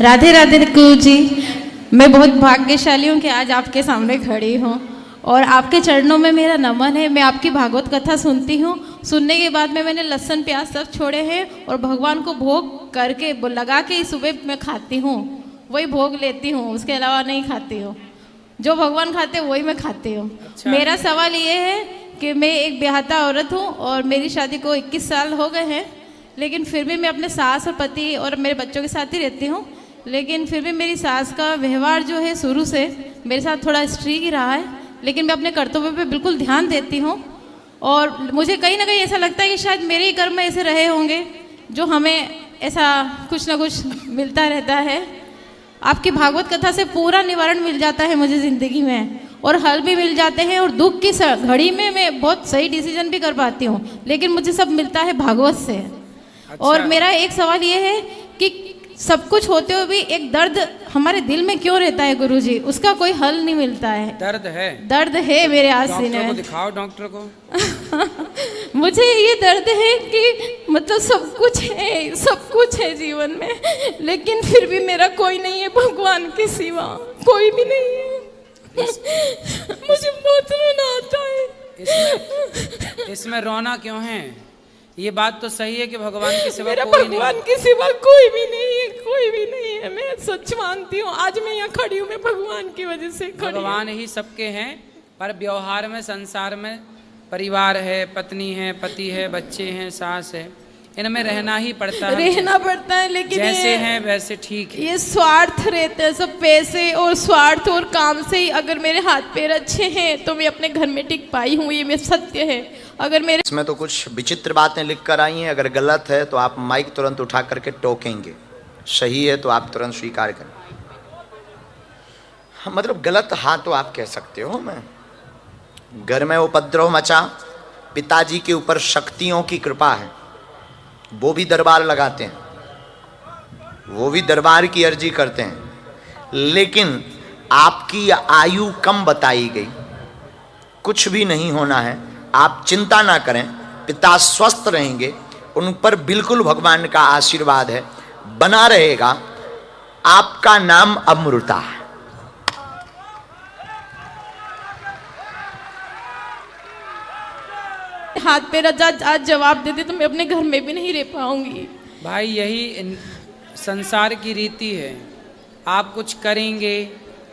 राधे राधे गुरु जी। मैं बहुत भाग्यशाली हूँ कि आज आपके सामने खड़ी हूँ और आपके चरणों में मेरा नमन है। मैं आपकी भागवत कथा सुनती हूँ। सुनने के बाद में मैंने लहसुन प्याज सब छोड़े हैं और भगवान को भोग करके लगा के सुबह मैं खाती हूँ, वही भोग लेती हूँ, उसके अलावा नहीं खाती हूँ। जो भगवान खाते हैं वही मैं खाती हूँ। अच्छा। मेरा सवाल ये है कि मैं एक ब्याहता औरत हूँ और मेरी शादी को 21 साल हो गए हैं, लेकिन फिर भी मैं अपने सास और पति और मेरे बच्चों के साथ ही रहती हूँ। लेकिन फिर भी मेरी सास का व्यवहार जो है शुरू से मेरे साथ थोड़ा स्ट्रिक्ट ही रहा है, लेकिन मैं अपने कर्तव्य पे बिल्कुल ध्यान देती हूँ। और मुझे कहीं ना कहीं ऐसा लगता है कि शायद मेरे ही कर्म में ऐसे रहे होंगे जो हमें ऐसा कुछ ना कुछ मिलता रहता है। आपकी भागवत कथा से पूरा निवारण मिल जाता है मुझे ज़िंदगी में, और हल भी मिल जाते हैं, और दुख की घड़ी में मैं बहुत सही डिसीजन भी कर पाती हूँ, लेकिन मुझे सब मिलता है भागवत से। अच्छा। और मेरा एक सवाल ये है कि सब कुछ होते हुए भी एक दर्द हमारे दिल में क्यों रहता है गुरुजी? उसका कोई हल नहीं मिलता है। दर्द है मेरे आसीने में। दिखाओ डॉक्टर को। मुझे ये दर्द है कि मतलब सब कुछ है जीवन में, लेकिन फिर भी मेरा कोई नहीं है भगवान के सिवा, कोई भी नहीं है। मुझे बहुत रोना आता है। इसमें रोना क्यों है? ये बात तो सही है कि भगवान के सिवा मेरा कोई भगवान के सिवा कोई भी नहीं है, कोई भी नहीं है। मैं सच मानती हूँ, आज मैं यहाँ खड़ी हूँ, मैं भगवान की वजह से खड़ी। भगवान ही सबके हैं, पर व्यवहार में संसार में परिवार है, पत्नी है, पति है, बच्चे हैं, सास है, इनमें रहना ही पड़ता है, लेकिन जैसे हैं वैसे ठीक है। ये स्वार्थ रहते हैं, सब पैसे और स्वार्थ और काम से ही। अगर मेरे हाथ पैर अच्छे हैं तो मैं अपने घर में टिक पाई हूँ, ये मैं सत्य है। अगर मेरे इसमें तो कुछ विचित्र बातें लिख कर आई हैं, अगर गलत है तो आप माइक तुरंत उठा करके टोकेंगे, सही है तो आप तुरंत स्वीकार करें। मतलब गलत हाँ तो आप कह सकते हो। मैं घर में उपद्रव मचा, पिताजी के ऊपर शक्तियों की कृपा है, वो भी दरबार लगाते हैं, वो भी दरबार की अर्जी करते हैं, लेकिन आपकी आयु कम बताई गई। कुछ भी नहीं होना है, आप चिंता ना करें, पिता स्वस्थ रहेंगे, उन पर बिल्कुल भगवान का आशीर्वाद है, बना रहेगा। आपका नाम अमृता है। हाथ पैर आज जवाब दे दे तो मैं अपने घर में भी नहीं रह पाऊंगी। भाई यही संसार की रीति है। आप कुछ करेंगे,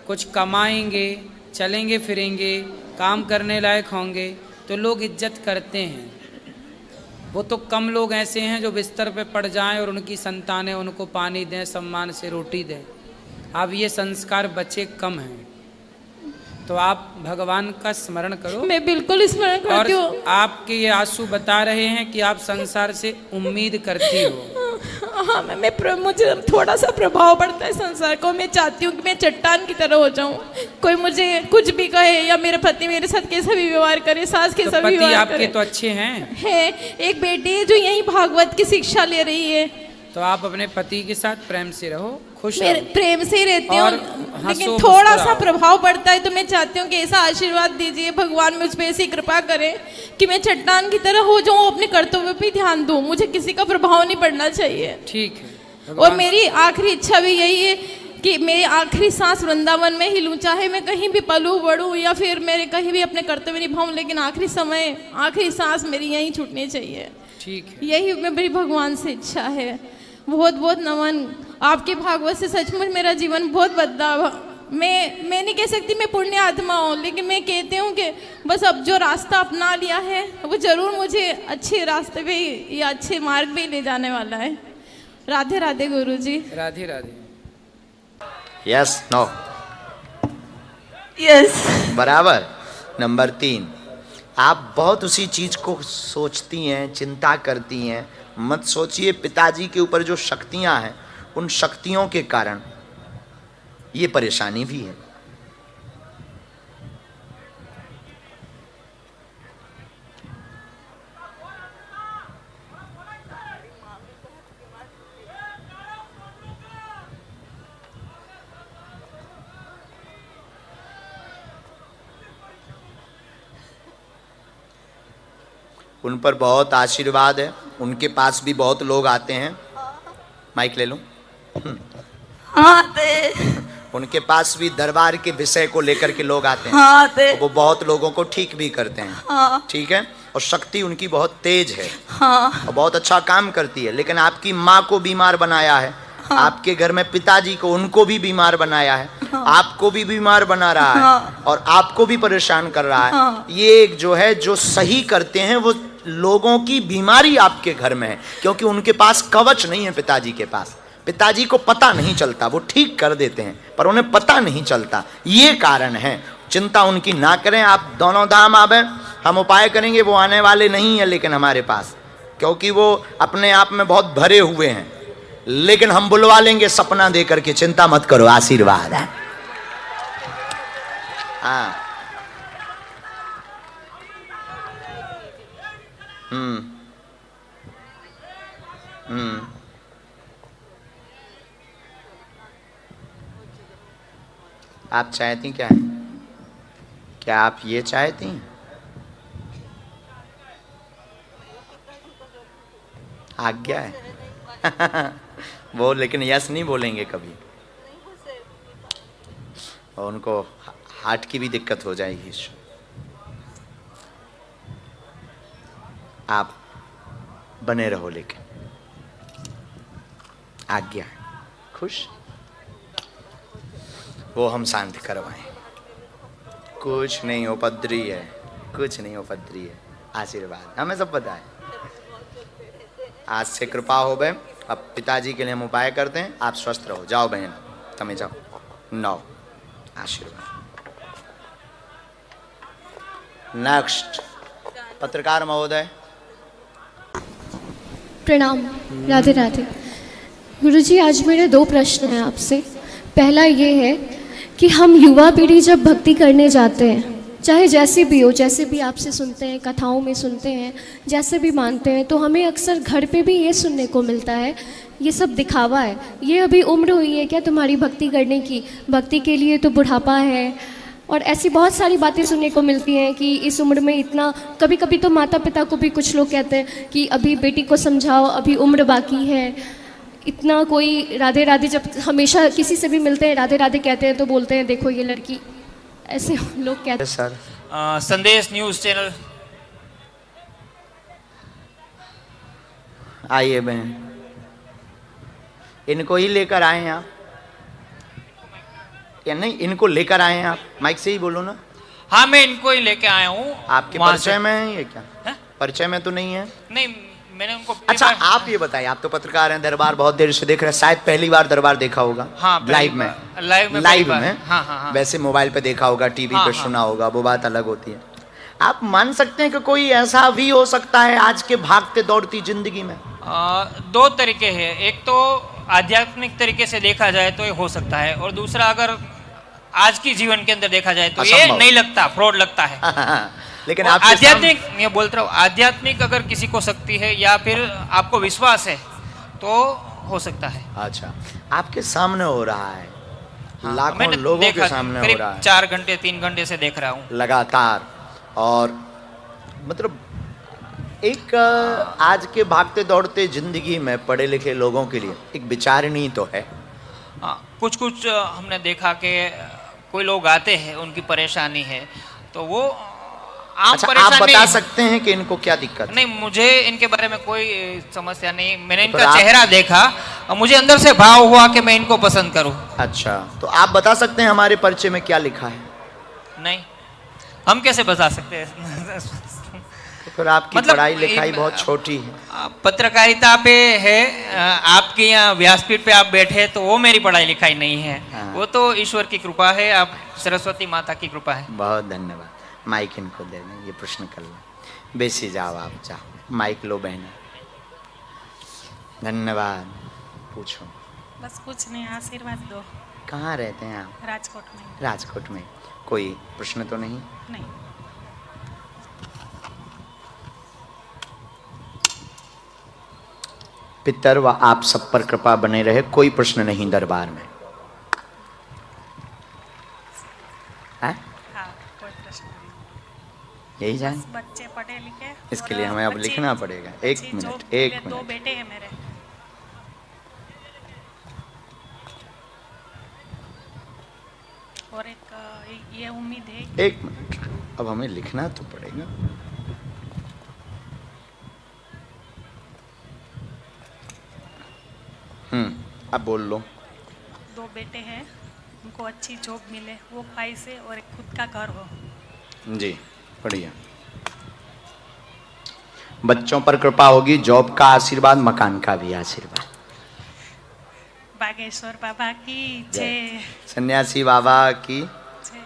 कुछ कमाएंगे, चलेंगे फिरेंगे, काम करने लायक होंगे तो लोग इज्जत करते हैं। वो तो कम लोग ऐसे हैं जो बिस्तर पे पड़ जाएं और उनकी संतानें उनको पानी दें, सम्मान से रोटी दें। अब ये संस्कार बच्चे कम हैं, तो आप भगवान का स्मरण करो। मैं बिल्कुल स्मरण करती हूँ। और आपके ये आंसू बता रहे हैं कि आप संसार से उम्मीद करती हो। हाँ, मुझे थोड़ा सा प्रभाव पड़ता है संसार को। मैं चाहती हूँ कि मैं चट्टान की तरह हो जाऊँ। कोई मुझे कुछ भी कहे या मेरे पति मेरे साथ कैसा भी व्यवहार करे, सास कैसा भी व्यवहार करे। आपके तो अच्छे हैं। एक बेटी है जो यही भागवत की शिक्षा ले रही है। तो आप अपने पति के साथ प्रेम से रहो, खुश रहो। प्रेम से ही रहती हूँ, लेकिन थोड़ा सा प्रभाव पड़ता है। तो मैं चाहती हूँ कि ऐसा आशीर्वाद दीजिए, भगवान मुझ पे ऐसी कृपा करें कि मैं चट्टान की तरह हो जाऊँ, अपने कर्तव्य पे ध्यान दूँ, मुझे किसी का प्रभाव नहीं पड़ना चाहिए। ठीक है। और मेरी आखिरी इच्छा भी यही है कि मेरी आखिरी सांस वृंदावन में ही लूँ, चाहे मैं कहीं भी पलूँ बढ़ूँ या फिर मेरे कहीं भी अपने कर्तव्य निभाऊँ, लेकिन आखिरी समय, आखिरी सांस मेरी यहीं छूटनी चाहिए। ठीक है। यही मेरी भगवान से इच्छा है। बहुत बहुत नमन। आपके भागवत से सचमुच मेरा जीवन बहुत बदला। मैं नहीं कह सकती मैं पुण्य आत्मा हूँ, लेकिन मैं कहती हूँ कि बस अब जो रास्ता अपना लिया है वो जरूर मुझे अच्छे रास्ते पे या अच्छे मार्ग पे ले जाने वाला है। Radhe Radhe guruji. Radhe Radhe. Yes no yes बराबर। नंबर 3, आप बहुत उसी चीज को सोचती हैं, चिंता करती हैं। मत सोचिए, पिताजी के ऊपर जो शक्तियां हैं, उन शक्तियों के कारण ये परेशानी भी है। उन पर बहुत आशीर्वाद है, उनके पास भी बहुत लोग आते हैं। माइक ले लो। आते। उनके पास भी दरबार के विषय को लेकर के लोग आते हैं। हाँ आते। वो बहुत लोगों को ठीक भी करते हैं। हाँ। ठीक है, और शक्ति उनकी बहुत तेज है। हाँ। और बहुत अच्छा काम करती है। लेकिन आपकी माँ को बीमार बनाया है। हाँ। आपके घर में पिताजी को, उनको भी बीमार बनाया है। हाँ। आपको भी बीमार बना रहा है। हाँ। और आपको भी परेशान कर रहा है। हाँ। ये जो है, जो सही करते हैं वो लोगों की बीमारी आपके घर में है, क्योंकि उनके पास कवच नहीं है। पिताजी के पास, पिताजी को पता नहीं चलता, वो ठीक कर देते हैं पर उन्हें पता नहीं चलता, ये कारण है। चिंता उनकी ना करें, आप दोनों धाम आवे, हम उपाय करेंगे। वो आने वाले नहीं है लेकिन हमारे पास, क्योंकि वो अपने आप में बहुत भरे हुए हैं, लेकिन हम बुलवा लेंगे सपना दे करके। चिंता मत करो, आशीर्वाद है। हाँ। आप चाहती क्या है? क्या आप ये चाहती हैं? आज्ञा है। वो लेकिन यस नहीं बोलेंगे कभी, और उनको हार्ट की भी दिक्कत हो जाएगी। आप बने रहो, लेकिन आज्ञा है। खुश? वो हम शांत करवाएं। कुछ नहीं उपद्री है, कुछ नहीं उपद्री है। आशीर्वाद हमें सब पता है। आज से कृपा हो गए। अब पिताजी के लिए हम उपाय करते हैं। आप स्वस्थ रहो। जाओ बहन, तमें जाओ। 9 आशीर्वाद। नेक्स्ट पत्रकार महोदय। प्रणाम। राधे राधे। गुरुजी, आज मेरे 2 प्रश्न हैं आपसे। पहला ये है कि हम युवा पीढ़ी जब भक्ति करने जाते हैं, चाहे जैसे भी हो, जैसे भी आपसे सुनते हैं, कथाओं में सुनते हैं, जैसे भी मानते हैं, तो हमें अक्सर घर पे भी ये सुनने को मिलता है, ये सब दिखावा है, ये अभी उम्र हुई है क्या तुम्हारी भक्ति करने की, भक्ति के लिए तो बुढ़ापा है। और ऐसी बहुत सारी बातें सुनने को मिलती हैं कि इस उम्र में इतना, कभी कभी तो माता पिता को भी कुछ लोग कहते हैं कि अभी बेटी को समझाओ, अभी उम्र बाकी है। इतना कोई राधे राधे, जब हमेशा किसी से भी मिलते हैं राधे राधे कहते हैं तो बोलते हैं देखो ये लड़की, ऐसे लोग कहते हैं। सर, संदेश न्यूज़ चैनल। आइए बहन, इनको ही लेकर आए हैं आप, या नहीं इनको लेकर आए हैं आप? माइक से ही बोलो ना। हाँ, मैं इनको ही लेके आया हूँ। आपके परिचय में है ये क्या है? परिचय में तो नहीं है। नहीं, मैंने उनको। अच्छा, आप ये बताइए, आप तो पत्रकार हैं, दरबार बहुत देर से देख रहे हैं, शायद पहली बार दरबार देखा होगा। हाँ, लाइव में। लाइव में। हाँ, हाँ, हाँ। वैसे मोबाइल पे देखा होगा, टीवी पे सुना होगा, वो बात अलग होती है। आप मान सकते हैं कि कोई ऐसा भी हो सकता है आज के भागते दौड़ती जिंदगी में? 2 तरीके हैं। एक तो आध्यात्मिक तरीके से देखा जाए तो ये हो सकता है, और दूसरा अगर आज की जीवन के अंदर देखा जाए तो ये नहीं लगता, फ्रॉड लगता है। लेकिन आध्यात्मिक, मैं बोलता हूँ, आध्यात्मिक अगर किसी को शक्ति है या फिर आपको विश्वास है तो हो सकता है। अच्छा, आपके सामने हो रहा है। हाँ, लाखों लोगों के सामने हो रहा है। 4 घंटे 3 घंटे से देख रहा हूँ लगातार। और मतलब एक आज के भागते दौड़ते जिंदगी में पढ़े लिखे लोगों के लिए एक विचारणी तो है। कुछ हमने देखा कि कोई लोग आते हैं, उनकी परेशानी है तो वो अच्छा, आप बता सकते हैं कि इनको क्या दिक्कत? नहीं, मुझे इनके बारे में कोई समस्या नहीं। मैंने इनका चेहरा देखा और मुझे अंदर से भाव हुआ कि मैं इनको पसंद करूं। अच्छा, तो आप बता सकते हैं हमारे परिचय में क्या लिखा है? नहीं, हम कैसे बता सकते हैं? तो फिर आपकी मतलब पढ़ाई लिखाई बहुत छोटी है। पत्रकारिता पे है, आपके यहाँ व्यासपीठ पे आप बैठे तो वो मेरी पढ़ाई लिखाई नहीं है। हाँ। वो तो ईश्वर की कृपा है, आप सरस्वती माता की कृपा है। बहुत धन्यवाद। माइक इनको दे दें, ये प्रश्न कर लो। बेसी जाओ, आप जाओ, माइक लो बहन। धन्यवाद। पूछो। बस कुछ नहीं, आशीर्वाद दो। कहाँ रहते हैं आप? राजकोट में। राजकोट में। कोई प्रश्न तो नहीं? नहीं। पितर व आप सब पर कृपा बने रहे। कोई प्रश्न नहीं दरबार में है? हाँ, कोई प्रश्न नहीं। यही जान बच्चे पढ़े लिखे, इसके लिए हमें अब लिखना पड़ेगा। 1 मिनट, 1 मिनट। 2 बेटे हैं मेरे। और एक ये उम्मीद है। एक मिनट, अब हमें लिखना तो पड़ेगा। अब बोल लो। 2 बेटे हैं, उनको अच्छी जॉब मिले, वो पैसे और एक खुद का घर हो। जी बढ़िया। बच्चों पर कृपा होगी, जॉब का आशीर्वाद, मकान का भी आशीर्वाद। बागेश्वर बाबा की जय। सन्यासी बाबा की जय।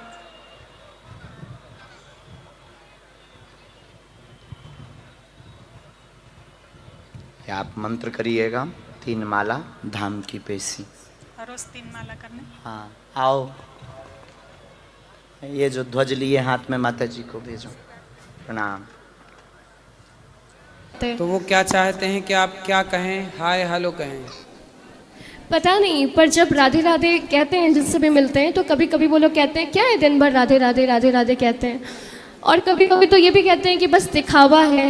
आप मंत्र करिएगा, 3 माला धाम की पेशी। हर रोज 3 माला करने। हाँ आओ, ये जो ध्वज लिए हाथ में माता जी को भेजो। प्रणाम। तो वो क्या चाहते हैं कि आप क्या कहें, हाय हेलो कहें? पता नहीं, पर जब राधे राधे कहते हैं जिससे भी मिलते हैं तो कभी कभी वो लोग कहते हैं क्या है दिन भर राधे राधे राधे राधे कहते हैं, और कभी कभी तो ये भी कहते हैं कि बस दिखावा है।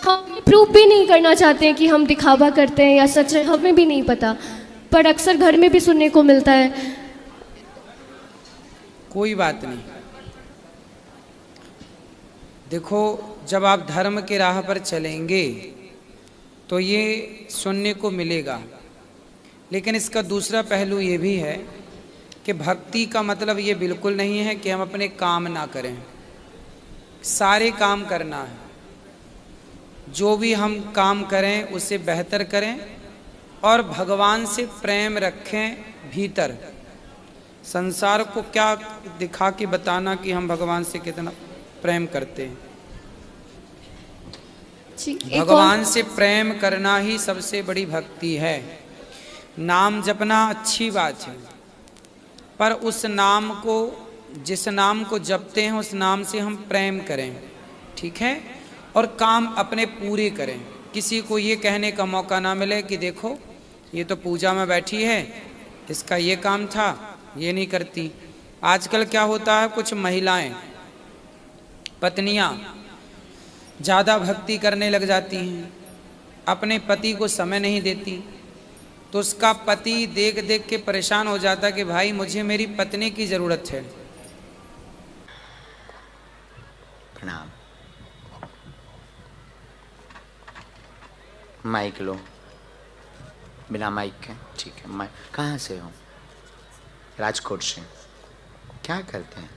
हम प्रूफ भी नहीं करना चाहते हैं कि हम दिखावा करते हैं या सच है, हमें भी नहीं पता, पर अक्सर घर में भी सुनने को मिलता है। कोई बात नहीं। देखो, जब आप धर्म के राह पर चलेंगे तो ये सुनने को मिलेगा, लेकिन इसका दूसरा पहलू ये भी है कि भक्ति का मतलब ये बिल्कुल नहीं है कि हम अपने काम ना करें। सारे काम करना है, जो भी हम काम करें उसे बेहतर करें और भगवान से प्रेम रखें भीतर। संसार को क्या दिखा के बताना कि हम भगवान से कितना प्रेम करते हैं। भगवान से प्रेम करना ही सबसे बड़ी भक्ति है। नाम जपना अच्छी बात है, पर उस नाम को, जिस नाम को जपते हैं उस नाम से हम प्रेम करें, ठीक है? और काम अपने पूरे करें। किसी को ये कहने का मौका ना मिले कि देखो ये तो पूजा में बैठी है, इसका ये काम था, ये नहीं करती। आजकल क्या होता है, कुछ महिलाएं, पत्नियां ज़्यादा भक्ति करने लग जाती हैं, अपने पति को समय नहीं देती, तो उसका पति देख देख के परेशान हो जाता कि भाई मुझे मेरी पत्नी की ज़रूरत है। प्रणाम। माइक लो। बिना माइक के, ठीक है। माइक कहाँ से हो? राजकोट से। क्या करते हैं?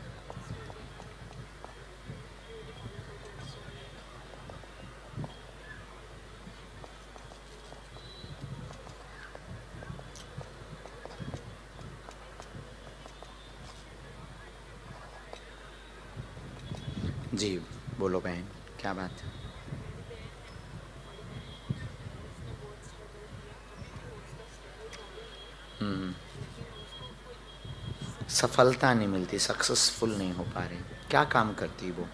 जी बोलो बहन, क्या बात है? सफलता नहीं मिलती, सक्सेसफुल नहीं हो पा रहे। क्या काम करती वो?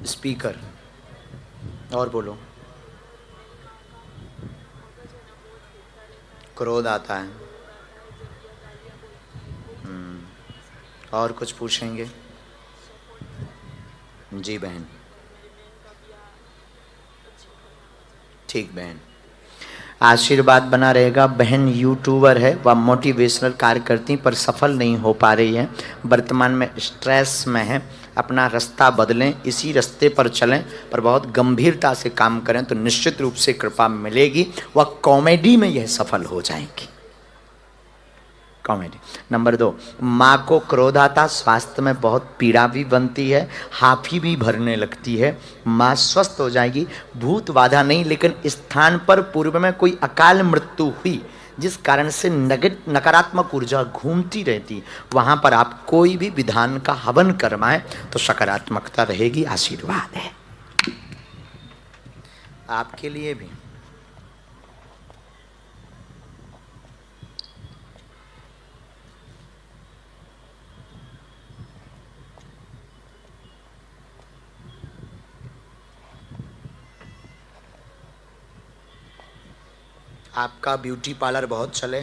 स्पीकर। और बोलो। क्रोध आता है। और कुछ पूछेंगे? जी बहन। ठीक बहन, आशीर्वाद बना रहेगा। बहन यूट्यूबर है, वह मोटिवेशनल कार्य करती पर सफल नहीं हो पा रही है, वर्तमान में स्ट्रेस में है। अपना रास्ता बदलें, इसी रास्ते पर चलें, पर बहुत गंभीरता से काम करें तो निश्चित रूप से कृपा मिलेगी। वह कॉमेडी में यह सफल हो जाएंगी। कॉमेडी। नंबर 2, माँ को क्रोध आता, स्वास्थ्य में बहुत पीड़ा भी बनती है, हाफी भी भरने लगती है। माँ स्वस्थ हो जाएगी, भूत बाधा नहीं, लेकिन स्थान पर पूर्व में कोई अकाल मृत्यु हुई जिस कारण से नकारात्मक ऊर्जा घूमती रहती, वहाँ पर आप कोई भी विधान का हवन करवाएं तो सकारात्मकता रहेगी। आशीर्वाद है आपके लिए भी। आपका ब्यूटी पार्लर बहुत चले,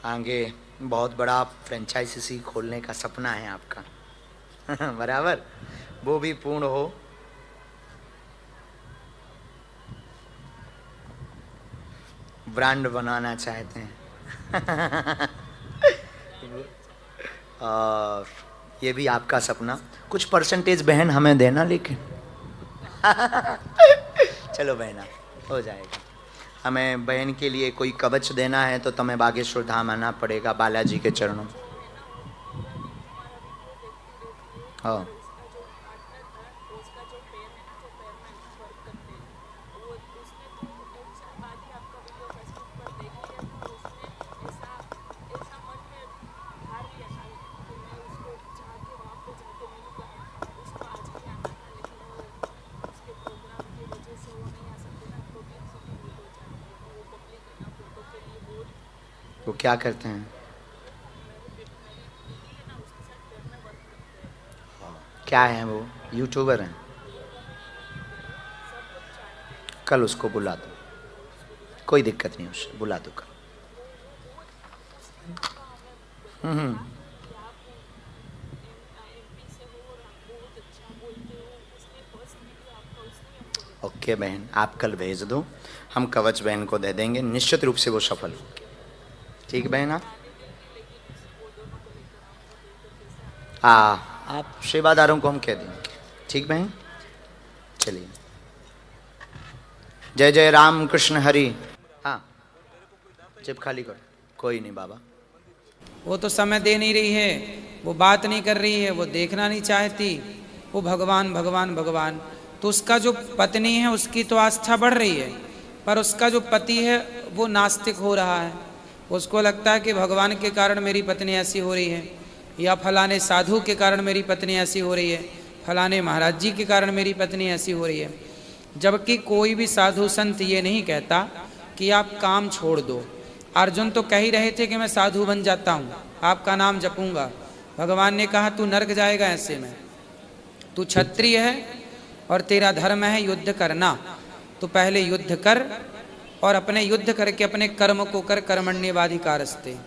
आगे बहुत बड़ा फ्रेंचाइजी खोलने का सपना है आपका बराबर, वो भी पूर्ण हो। ब्रांड बनाना चाहते हैं। और ये भी आपका सपना, कुछ परसेंटेज बहन हमें देना लेकिन। चलो बहना, हो जाएगा। हमें बहन के लिए कोई कवच देना है तो तुम्हें बागेश्वर धाम आना पड़ेगा, बालाजी के चरणों। हाँ, वो क्या करते हैं? क्या है वो? यूट्यूबर हैं। कल उसको बुला दो, कोई दिक्कत नहीं, उससे बुला दो कल। ओके बहन, आप कल भेज दो, हम कवच बहन को दे देंगे, निश्चित रूप से वो सफल होगी। ठीक बहन? आप सेवादारों को हम कह देंगे। ठीक बहन, चलिए। जय जय राम कृष्ण हरि। हाँ, जेब खाली करो। कोई नहीं बाबा, वो तो समय दे नहीं रही है, वो बात नहीं कर रही है, वो देखना नहीं चाहती, वो भगवान भगवान भगवान। तो उसका जो पत्नी है उसकी तो आस्था बढ़ रही है, पर उसका जो पति है वो नास्तिक हो रहा है। उसको लगता है कि भगवान के कारण मेरी पत्नी ऐसी हो रही है, या फलाने साधु के कारण मेरी पत्नी ऐसी हो रही है, फलाने महाराज जी के कारण मेरी पत्नी ऐसी हो रही है। जबकि कोई भी साधु संत ये नहीं कहता कि आप काम छोड़ दो। अर्जुन तो कह ही रहे थे कि मैं साधु बन जाता हूँ, आपका नाम जपूंगा। भगवान ने कहा तू नरक जाएगा ऐसे में, तू क्षत्रिय है और तेरा धर्म है युद्ध करना, तो पहले युद्ध कर और अपने युद्ध करके अपने कर्म को कर, कर्मण्येवाधिकारस्ते।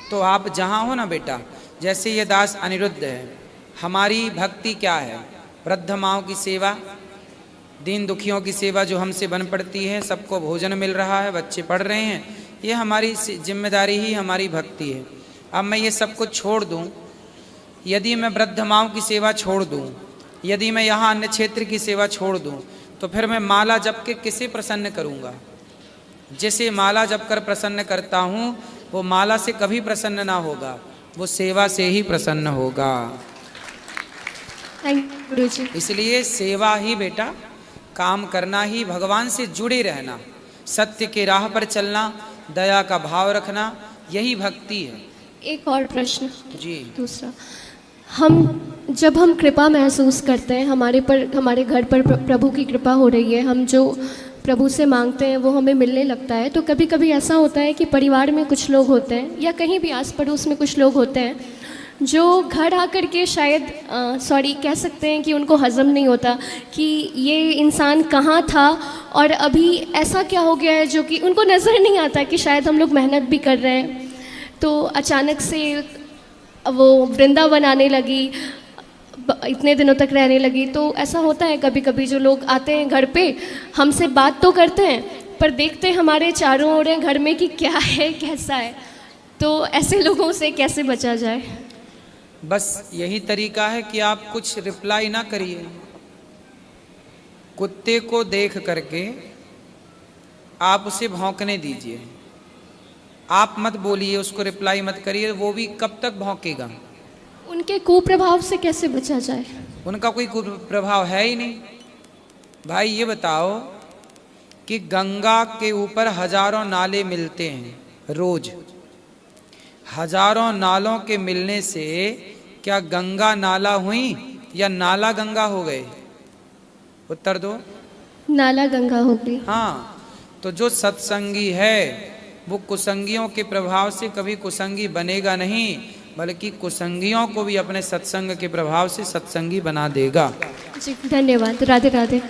तो आप जहाँ हो ना बेटा, जैसे ये दास अनिरुद्ध है, हमारी भक्ति क्या है? वृद्ध माओं की सेवा, दीन दुखियों की सेवा जो हमसे बन पड़ती है, सबको भोजन मिल रहा है, बच्चे पढ़ रहे हैं, ये हमारी जिम्मेदारी ही हमारी भक्ति है। अब मैं ये सब कुछ छोड़ दूँ, यदि मैं वृद्ध माओं की सेवा छोड़ दूँ, यदि मैं यहाँ अन्य क्षेत्र की सेवा छोड़ दूँ, तो फिर मैं माला जप के किसे प्रसन्न करूँगा? जिसे माला जप कर प्रसन्न करता हूँ वो माला से कभी प्रसन्न ना होगा, वो सेवा से ही प्रसन्न होगा। थैंक यू गुरुजी। इसलिए सेवा ही बेटा, काम करना ही, भगवान से जुड़े रहना, सत्य के राह पर चलना, दया का भाव रखना, यही भक्ति है। एक और प्रश्न जी। दूसरा, जब हम कृपा महसूस करते हैं, हमारे घर पर प्रभु की कृपा हो रही है, हम जो प्रभु से मांगते हैं वो हमें मिलने लगता है, तो कभी कभी ऐसा होता है कि परिवार में कुछ लोग होते हैं या कहीं भी आस पड़ोस में कुछ लोग होते हैं जो घर आकर के शायद कह सकते हैं कि उनको हज़म नहीं होता कि ये इंसान कहाँ था और अभी ऐसा क्या हो गया है, जो कि उनको नज़र नहीं आता कि शायद हम लोग मेहनत भी कर रहे हैं, तो अचानक से वो वृंदावन आने लगी, इतने दिनों तक रहने लगी। तो ऐसा होता है कभी कभी, जो लोग आते हैं घर पे, हमसे बात तो करते हैं पर देखते हमारे चारों ओर हैं घर में कि क्या है कैसा है, तो ऐसे लोगों से कैसे बचा जाए? बस यही तरीका है कि आप कुछ रिप्लाई ना करिए। कुत्ते को देख करके आप उसे भौंकने दीजिए, आप मत बोलिए, उसको रिप्लाई मत करिए, वो भी कब तक भौंकेगा? उनके कुप्रभाव से कैसे बचा जाए? उनका कोई कुप्रभाव है ही नहीं। भाई ये बताओ कि गंगा के ऊपर हजारों नाले मिलते हैं रोज, हजारों नालों के मिलने से क्या गंगा नाला हुई या नाला गंगा हो गए? उत्तर दो। नाला गंगा हो गई। हाँ, तो जो सत्संगी है वो कुसंगियों के प्रभाव से कभी कुसंगी बनेगा नहीं, बल्कि कुसंगियों को भी अपने सत्संग के प्रभाव से सत्संगी बना देगा। जी धन्यवाद। राधे राधे।